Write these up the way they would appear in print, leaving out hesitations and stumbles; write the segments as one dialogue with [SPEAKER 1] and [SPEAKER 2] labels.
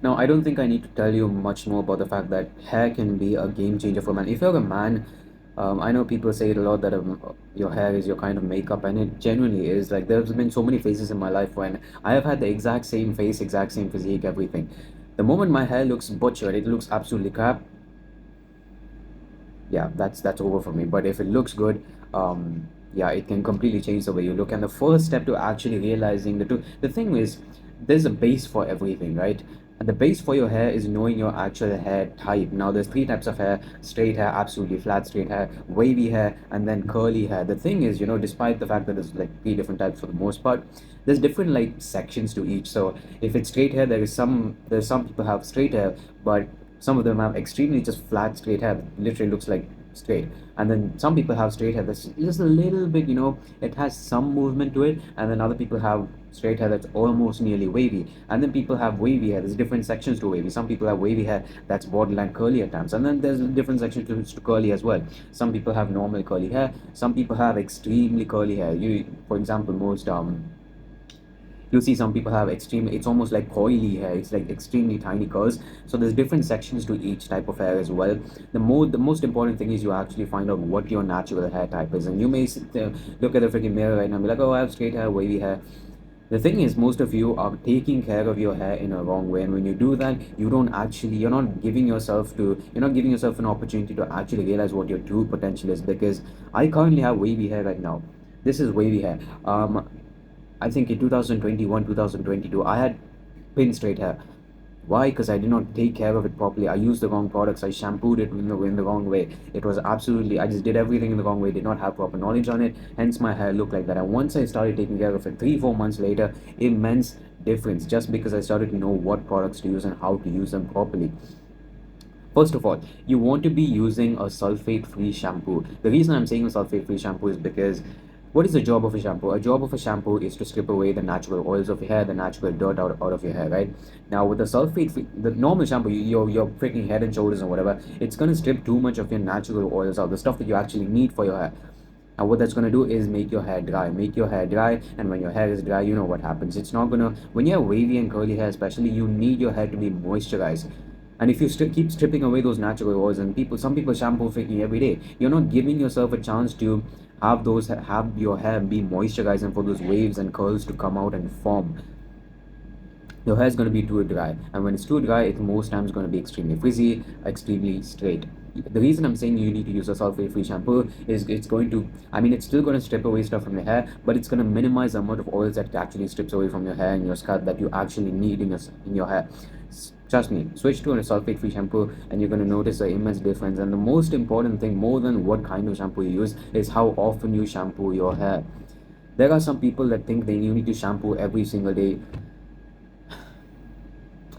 [SPEAKER 1] Now, I don't think I need to tell you much more about the fact that hair can be a game changer for man. If you're a man, I know people say it a lot that your hair is your kind of makeup, and it genuinely is. Like, there's been so many phases in my life when I have had the exact same face, exact same physique, everything. The moment my hair looks butchered, it looks absolutely crap. Yeah, that's over for me. But if it looks good, yeah, it can completely change the way you look. And the first step to actually realizing the thing is, there's a base for everything, right? And the base for your hair is knowing your actual hair type. Now, there's three types of hair: straight hair, absolutely flat straight hair, wavy hair, and then curly hair. The thing is, despite the fact that there's like three different types for the most part, there's different like sections to each. So if it's straight hair, there's some people have straight hair, but some of them have extremely just flat straight hair, literally looks like straight. And then some people have straight hair that's just a little bit, it has some movement to it. And then other people have straight hair that's almost nearly wavy. And then people have wavy hair. There's different sections to wavy. Some people have wavy hair that's borderline curly at times. And then there's a different section to curly as well. Some people have normal curly hair. Some people have extremely curly hair. For example, most you'll see some people have extreme, it's almost like coily hair, it's like extremely tiny curls. So there's different sections to each type of hair as well. The most important thing is you actually find out what your natural hair type is. And you may look at the freaking mirror right now and be like, oh, I have straight hair, wavy hair. The thing is, most of you are taking care of your hair in a wrong way, and when you do that, you're not giving yourself an opportunity to actually realize what your true potential is. Because I currently have wavy hair right now. This is wavy hair. I think in 2021, 2022, I had pin straight hair. Why? Because I did not take care of it properly. I used the wrong products. I shampooed it in the wrong way. It was absolutely, I just did everything in the wrong way, did not have proper knowledge on it. Hence, my hair looked like that. And once I started taking care of it, 3, 4 months later, immense difference just because I started to know what products to use and how to use them properly. First of all, you want to be using a sulfate-free shampoo. The reason I'm saying a sulfate-free shampoo is because what is the job of a shampoo? A job of a shampoo is to strip away the natural oils of your hair, the natural dirt out of your hair, right? Now, with the sulfate-free, the normal shampoo, your freaking Head and Shoulders or whatever, it's gonna strip too much of your natural oils out, the stuff that you actually need for your hair. And what that's going to do is make your hair dry. Make your hair dry, and when your hair is dry, you know what happens. It's not going to, when you have wavy and curly hair, especially, you need your hair to be moisturized. And if you keep stripping away those natural oils, and some people shampoo freaking every day, you're not giving yourself a chance to have your hair be moisturized and for those waves and curls to come out and form. Your hair is going to be too dry, and when it's too dry, it's most times going to be extremely frizzy, extremely straight. The reason I'm saying you need to use a sulfate free shampoo is it's going to, I mean, it's still going to strip away stuff from your hair, but it's going to minimize the amount of oils that it actually strips away from your hair and your scalp that you actually need in your hair. Trust me, switch to a sulfate free shampoo and you're going to notice an immense difference. And the most important thing, more than what kind of shampoo you use, is how often you shampoo your hair. There are some people that think you need to shampoo every single day.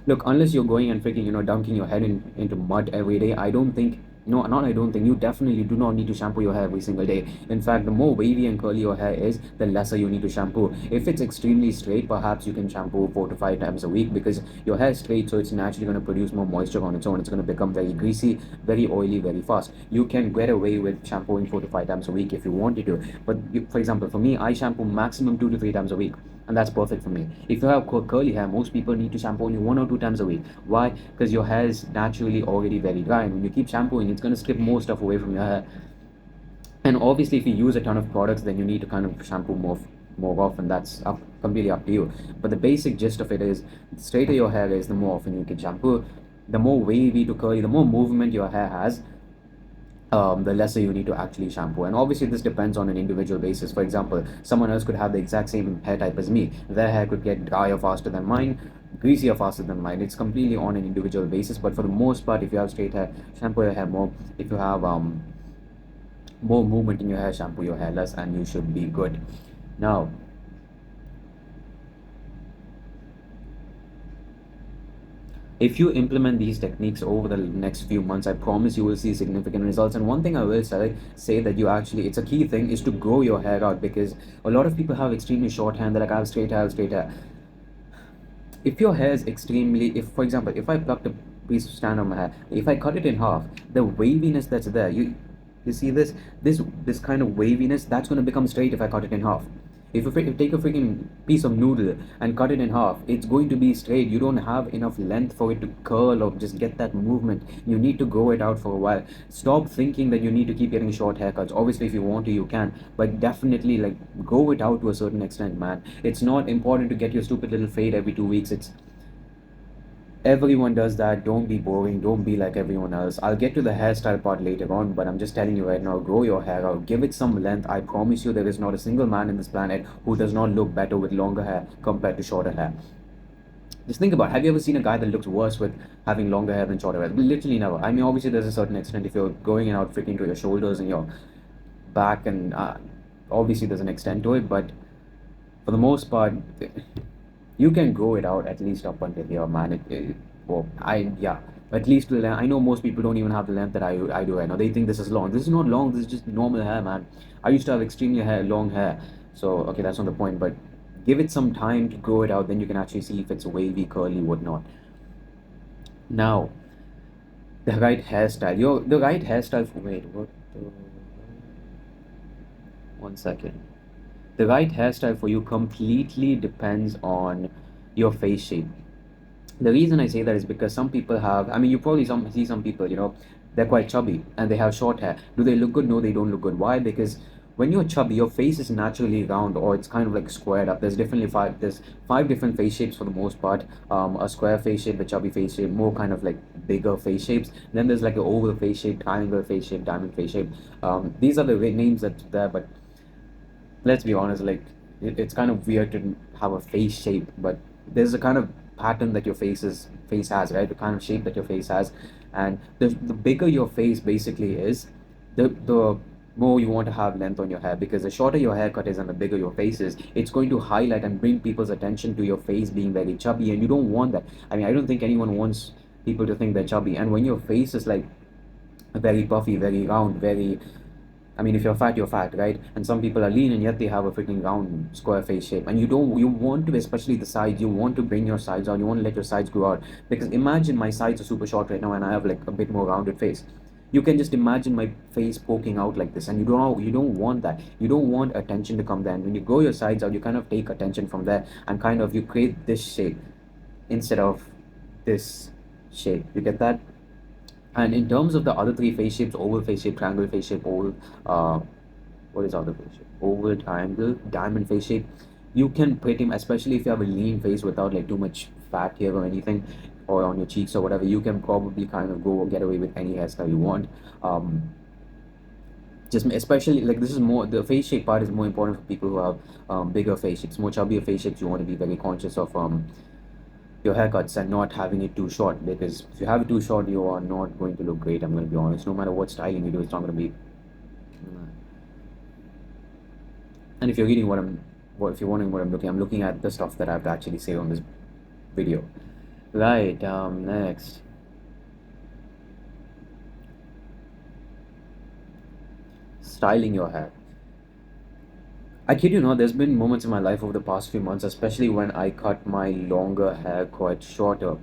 [SPEAKER 1] Look, unless you're going and freaking, dunking your head into mud every day, I don't think, no, not I don't think, you definitely do not need to shampoo your hair every single day. In fact, the more wavy and curly your hair is, the lesser you need to shampoo. If it's extremely straight, perhaps you can shampoo 4 to 5 times a week because your hair is straight, so it's naturally going to produce more moisture on its own. It's going to become very greasy, very oily, very fast. You can get away with shampooing 4 to 5 times a week if you wanted to. But for example, for me, I shampoo maximum 2 to 3 times a week, and that's perfect for me. If you have curly hair, most people need to shampoo only 1 or 2 times a week. Why? Because your hair is naturally already very dry, and when you keep shampooing, it's going to strip more stuff away from your hair. And obviously, if you use a ton of products, then you need to kind of shampoo more often. That's completely up to you. But the basic gist of it is, the straighter your hair is, the more often you can shampoo. The more wavy to curly, the more movement your hair has, the lesser you need to actually shampoo. And obviously, this depends on an individual basis. For example, someone else could have the exact same hair type as me. Their hair could get drier faster than mine, greasier faster than mine. It's completely on an individual basis. But for the most part, if you have straight hair, shampoo your hair more. If you have more movement in your hair, shampoo your hair less, and you should be good. Now, if you implement these techniques over the next few months, I promise you will see significant results. And one thing I will say that it's a key thing is to grow your hair out, because a lot of people have extremely short hair and they're like, I have straight hair, straight hair. If your hair is if for example, if I plucked a piece of strand of my hair, if I cut it in half, the waviness that's there, you see this kind of waviness, that's going to become straight if I cut it in half. If you take a freaking piece of noodle and cut it in half, it's going to be straight. You don't have enough length for it to curl or just get that movement. You need to grow it out for a while. Stop thinking that you need to keep getting short haircuts. Obviously, if you want to, you can, but definitely like grow it out to a certain extent, man. It's not important to get your stupid little fade every 2 weeks. It's Everyone does that. Don't be boring. Don't be like everyone else. I'll get to the hairstyle part later on, but I'm just telling you right now, grow your hair out. Give it some length. I promise you, there is not a single man in this planet who does not look better with longer hair compared to shorter hair. Just think about it. Have you ever seen a guy that looks worse with having longer hair than shorter hair? Literally never. I mean, obviously, there's a certain extent if you're going out freaking to your shoulders and your back, and obviously, there's an extent to it, but for the most part, you can grow it out at least up until here, man. Well, yeah, at least the length. I know most people don't even have the length that I do right now. They think this is long. This is not long. This is just normal hair, man. I used to have extremely long hair. So okay, that's not the point. But give it some time to grow it out. Then you can actually see if it's wavy, curly, whatnot. Now, the right hairstyle. The right hairstyle. Wait, what? The, 1 second. The right hairstyle for you completely depends on your face shape. The reason I say that is because some people have, I mean, you probably see some people, they're quite chubby and they have short hair. Do they look good? No, they don't look good. Why? Because when you're chubby, your face is naturally round or it's kind of like squared up. There's five different face shapes for the most part. A square face shape, a chubby face shape, more kind of like bigger face shapes. Then there's like an oval face shape, triangle face shape, diamond face shape. These are the names that's there, but let's be honest, like it's kind of weird to have a face shape, but there's a kind of pattern that your face has, right? The kind of shape that your face has, and the bigger your face basically is, the more you want to have length on your hair, because the shorter your haircut is and the bigger your face is, it's going to highlight and bring people's attention to your face being very chubby, and you don't want that. I mean, I don't think anyone wants people to think they're chubby, and when your face is like very puffy, very round, very, I mean, if you're fat, you're fat, right? And some people are lean and yet they have a freaking round square face shape. And you want to, especially the sides, you want to bring your sides out. You want to let your sides grow out. Because imagine my sides are super short right now and I have like a bit more rounded face. You can just imagine my face poking out like this, and you don't want that. You don't want attention to come there. And when you grow your sides out, you kind of take attention from there and kind of you create this shape instead of this shape. You get that? And in terms of the other three face shapes, oval face shape, triangle face shape, oval, what is other face shape? Oval, triangle, diamond face shape. You can pretty much, especially if you have a lean face without like too much fat here or anything, or on your cheeks or whatever, you can probably kind of go or get away with any hairstyle you want. Just especially like this is more, the face shape part is more important for people who have bigger face shapes, more chubbier face shapes. You want to be very conscious of your haircuts and not having it too short, because if you have it too short, you are not going to look great. I'm going to be honest. No matter what styling you do, it's not going to be. And if you're reading if you're wondering what I'm looking at the stuff that I have to actually say on this video. Right. Next, styling your hair. I kid you not, there's been moments in my life over the past few months, especially when I cut my longer hair quite shorter.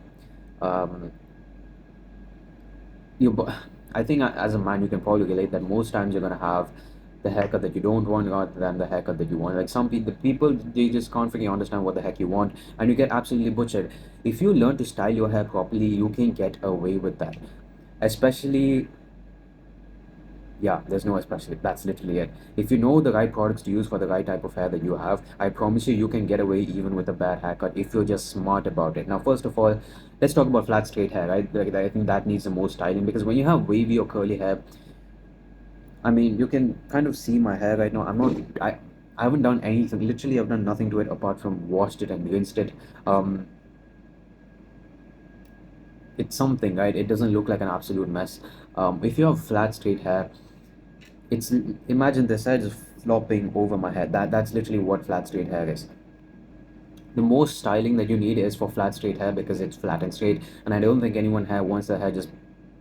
[SPEAKER 1] Um, you I think as a man you can probably relate that most times you're gonna have the haircut that you don't want rather than the haircut that you want. Like some people, they just can't freaking understand what the heck you want, and you get absolutely butchered. If you learn to style your hair properly, you can get away with that. Especially, yeah, there's no especially. That's literally it. If you know the right products to use for the right type of hair that you have, I promise you, you can get away even with a bad haircut if you're just smart about it. Now, first of all, let's talk about flat straight hair, right? Like, I think that needs the most styling, because when you have wavy or curly hair, I mean, you can kind of see my hair right now. I haven't done anything. Literally, I've done nothing to it apart from washed it and rinsed it. Um, it's something, right? It doesn't look like an absolute mess. If you have flat straight hair, it's imagine the sides flopping over my head. That's literally what flat straight hair is. The most styling that you need is for flat straight hair, because it's flat and straight, and I don't think anyone hair wants their hair just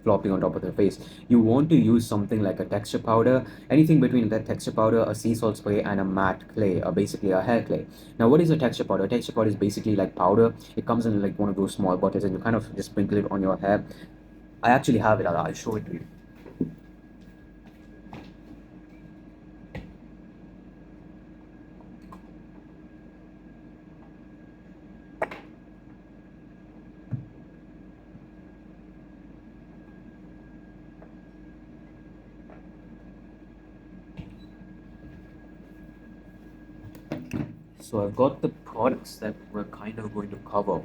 [SPEAKER 1] flopping on top of their face. You want to use something like a texture powder, anything between that texture powder, a sea salt spray, and a matte clay, or basically a hair clay. Now, what is a texture powder? A texture powder is basically like powder. It comes in like one of those small bottles, and you kind of just sprinkle it on your hair. I actually have it. I'll show it to you. So I've got the products that we're kind of going to cover.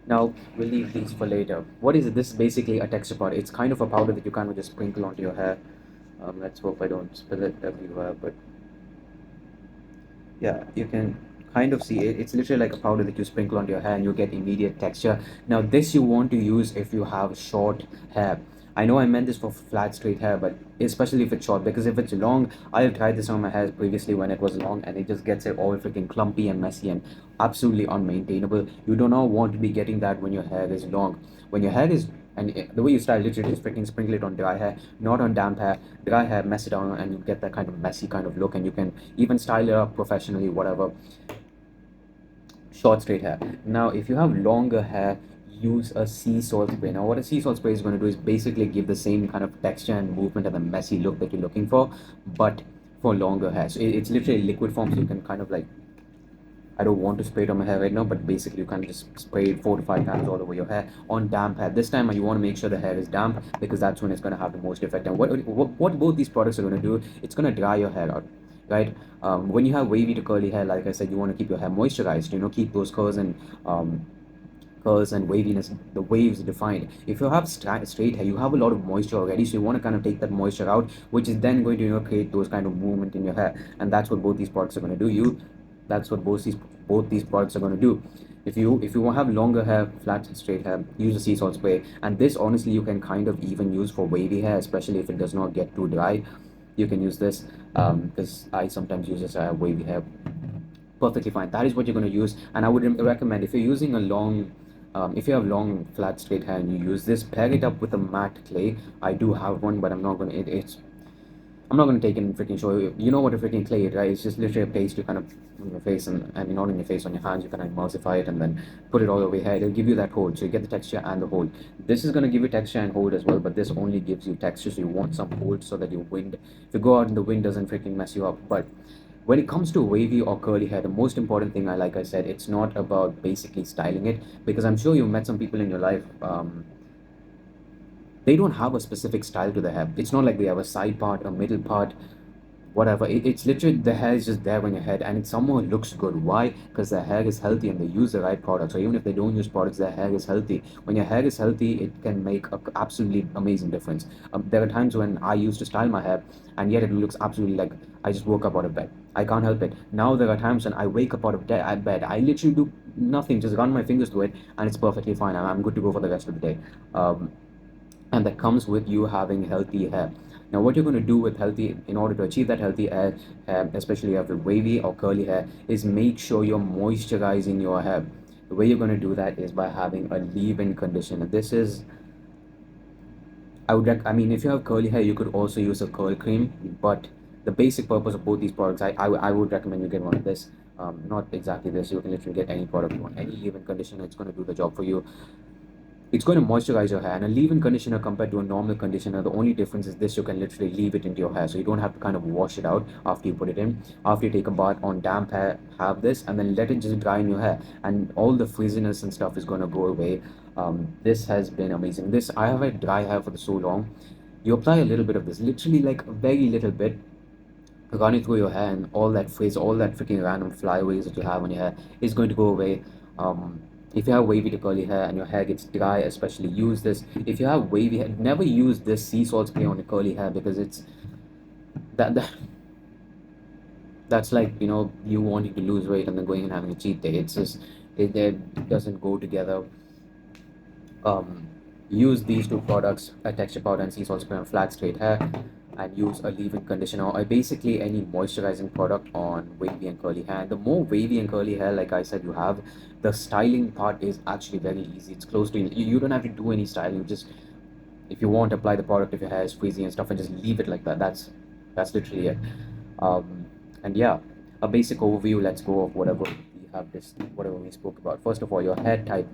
[SPEAKER 1] Now we'll leave these for later. What is it? This is basically a texture powder. It's kind of a powder that you kind of just sprinkle onto your hair. Let's hope I don't spill it everywhere, but yeah, you can kind of see it. It's literally like a powder that you sprinkle onto your hair and you get immediate texture. Now, this you want to use if you have short hair. I know I meant this for flat, straight hair, but especially if it's short, because if it's long, I've tried this on my hair previously when it was long, and it just gets it all freaking clumpy and messy and absolutely unmaintainable. You do not want to be getting that when your hair is long. When your hair is the way you style literally is freaking sprinkle it on dry hair, not on damp hair. Dry hair, mess it down, and you get that kind of messy kind of look, and you can even style it up professionally, whatever. Short, straight hair. Now, if you have longer hair, use a sea salt spray. Now, what a sea salt spray is going to do is basically give the same kind of texture and movement and the messy look that you're looking for, but for longer hair. So it's literally liquid form, so you can kind of like, I don't want to spray it on my hair right now, but basically you can just spray it 4 to 5 times all over your hair on damp hair. This time you want to make sure the hair is damp, because that's when it's going to have the most effect. And what both these products are going to do, it's going to dry your hair out, right? When you have wavy to curly hair, like I said, you want to keep your hair moisturized, keep those um, curls and waviness, the waves defined. If you have straight hair, you have a lot of moisture already, so you want to kind of take that moisture out, which is then going to create those kind of movement in your hair, and that's what both these products are going to do. That's what both these products are going to do. If you have longer hair, flat straight hair, use a sea salt spray. And this honestly you can kind of even use for wavy hair, especially if it does not get too dry. You can use this, because I sometimes use this wavy hair. Perfectly fine. That is what you're going to use. And I would recommend, if you're using a long if you have long flat straight hair and you use this, pair it up with a matte clay. I do have one, but I'm not going to take it and freaking show you. You know what a freaking clay is, right? It's just literally a paste you kind of on your face, and not on your face, on your hands. You can emulsify it and then put it all over your hair. It'll give you that hold. So you get the texture and the hold. This is going to give you texture and hold as well, but this only gives you texture. So you want some hold so that your wind, if you go out and the wind doesn't freaking mess you up. But when it comes to wavy or curly hair, the most important thing, like I said, it's not about basically styling it, because I'm sure you've met some people in your life. They don't have a specific style to their hair. It's not like they have a side part, a middle part, whatever. It's literally the hair is just there on your head, and it somehow looks good. Why? Because their hair is healthy and they use the right products. So even if they don't use products, their hair is healthy. When your hair is healthy, it can make a absolutely amazing difference. There are times when I used to style my hair, and yet it looks absolutely like I just woke up out of bed. I can't help it. Now there are times when I wake up out of bed. I literally do nothing, just run my fingers through it, and it's perfectly fine. I'm good to go for the rest of the day. And that comes with you having healthy hair. Now, what you're going to do with healthy, in order to achieve that healthy hair, especially if you have wavy or curly hair, is make sure you're moisturizing your hair. The way you're going to do that is by having a leave-in conditioner. This is, I mean, if you have curly hair, you could also use a curl cream, but the basic purpose of both these products, I would recommend you get one of this. Not exactly this. You can literally get any product you want, any leave-in conditioner. It's going to do the job for you. It's going to moisturize your hair. And a leave-in conditioner compared to a normal conditioner, the only difference is this: you can literally leave it into your hair, so you don't have to kind of wash it out after you put it in. After you take a bath on damp hair, have this and then let it just dry in your hair, and all the frizziness and stuff is going to go away. This has been amazing. This, I have had dry hair for so long. You apply a little bit of this, literally like a very little bit, run it through your hair, and all that frizz, all that freaking random flyaways that you have on your hair is going to go away. If you have wavy to curly hair and your hair gets dry, especially use this. If you have wavy hair, never use this sea salt spray on your curly hair, because it's that, that that's like, you wanting to lose weight and then going and having a cheat day. It's just it doesn't go together. um, Use these two products, a texture powder and sea salt spray on flat straight hair, and use a leave-in conditioner or basically any moisturizing product on wavy and curly hair. The more wavy and curly hair, like I said, you have, the styling part is actually very easy. It's close to you don't have to do any styling. You just, if you want, apply the product if your hair is frizzy and stuff, and just leave it like that. That's literally it. um, and yeah, a basic overview. Let's go of whatever we spoke about. First of all, your hair type.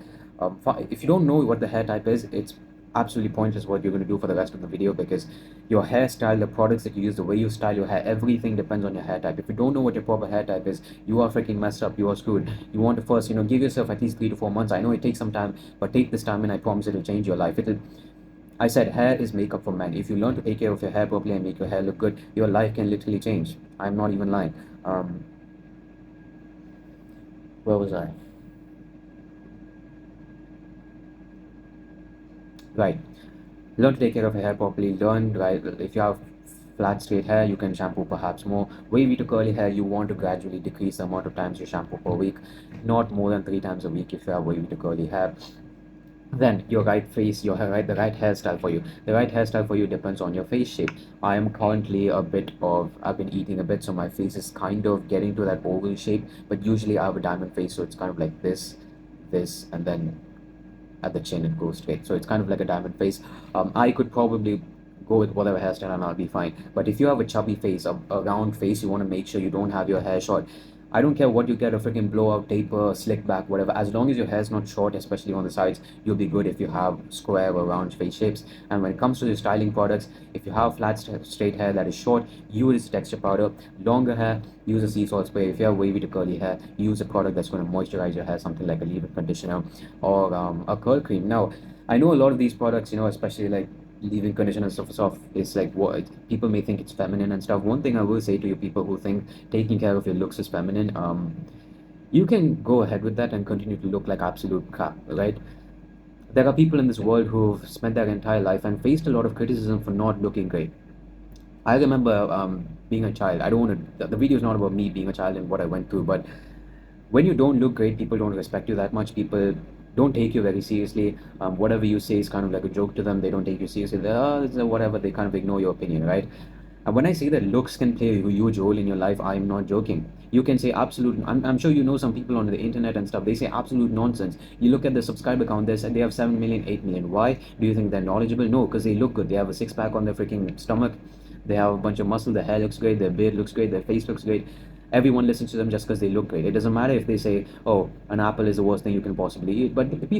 [SPEAKER 1] If you don't know what the hair type is, it's absolutely pointless what you're going to do for the rest of the video, because your hairstyle, the products that you use, the way you style your hair, everything depends on your hair type. If you don't know what your proper hair type is, you are freaking messed up. You are screwed. You want to first, give yourself at least 3 to 4 months. I know it takes some time, but take this time, and I promise it'll change your life. I said hair is makeup for men. If you learn to take care of your hair properly and make your hair look good, your life can literally change. I'm not even lying. Um, Where was I? Right. Learn to take care of your hair properly. Learn, right, if you have flat straight hair, you can shampoo perhaps more. Wavy to curly hair, you want to gradually decrease the amount of times you shampoo per week, not more than 3 times a week if you have wavy to curly hair. Then your right face, the right hairstyle for you. The right hairstyle for you depends on your face shape. I am currently I've been eating a bit, so my face is kind of getting to that oval shape. But usually I have a diamond face, so it's kind of like this, and then at the chin it goes straight. So it's kind of like a diamond face. I could probably go with whatever hairstyle and I'll be fine. But if you have a chubby face, a round face, you want to make sure you don't have your hair short. I don't care what you get, a freaking blowout, taper, slick back, whatever. As long as your hair's not short, especially on the sides, you'll be good if you have square or round face shapes. And when it comes to your styling products, if you have straight hair that is short, use texture powder. Longer hair, use a sea salt spray. If you have wavy to curly hair, use a product that's going to moisturize your hair, something like a leave-in conditioner or a curl cream. Now, I know a lot of these products, especially like leave-in conditioner and stuff, is like what people may think it's feminine and stuff. One thing I will say to you people who think taking care of your looks is feminine, you can go ahead with that and continue to look like absolute crap, right? There are people in this world who've spent their entire life and faced a lot of criticism for not looking great. I remember being a child. I don't want to. The video is not about me being a child and what I went through, but when you don't look great, people don't respect you that much. People don't take you very seriously. Whatever you say is kind of like a joke to them. They don't take you seriously. It's whatever. They kind of ignore your opinion, right? And when I say that looks can play a huge role in your life, I'm not joking. You can say absolute. I'm sure you know some people on the internet and stuff. They say absolute nonsense. You look at the subscriber count. They have 7 million, 8 million. Why do you think they're knowledgeable? No, because they look good. They have a six pack on their freaking stomach. They have a bunch of muscle. Their hair looks great. Their beard looks great. Their face looks great. Everyone listens to them just because they look great. It doesn't matter if they say, "Oh, an apple is the worst thing you can possibly eat," but people